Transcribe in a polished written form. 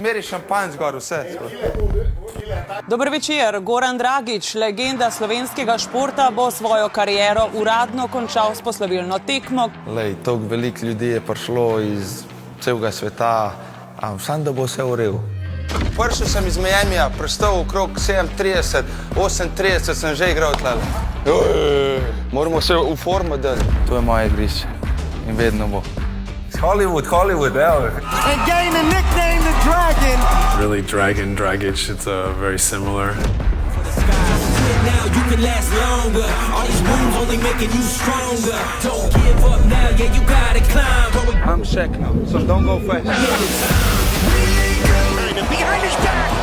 Zmeri šampanjc gor, vse. Dober večer. Goran Dragić, legenda slovenskega športa, bo svojo kariero uradno končal s poslovilno tekmo. Toliko veliko ljudi je prišlo iz celega sveta, sam da bo vse uril. Prišel sem iz Miamija, prestal okrog 37, 38 sem že igral tlele. Moramo se v formu dati. To je moje igrišče in vedno bo. Hollywood, evo. And gained the nickname the Dragon. Really Dragić, it's very similar. Now you can last longer. All these wounds only making you stronger. Don't give up now, yeah, you gotta climb. I'm Shaq now, so don't go fast. Behind his back.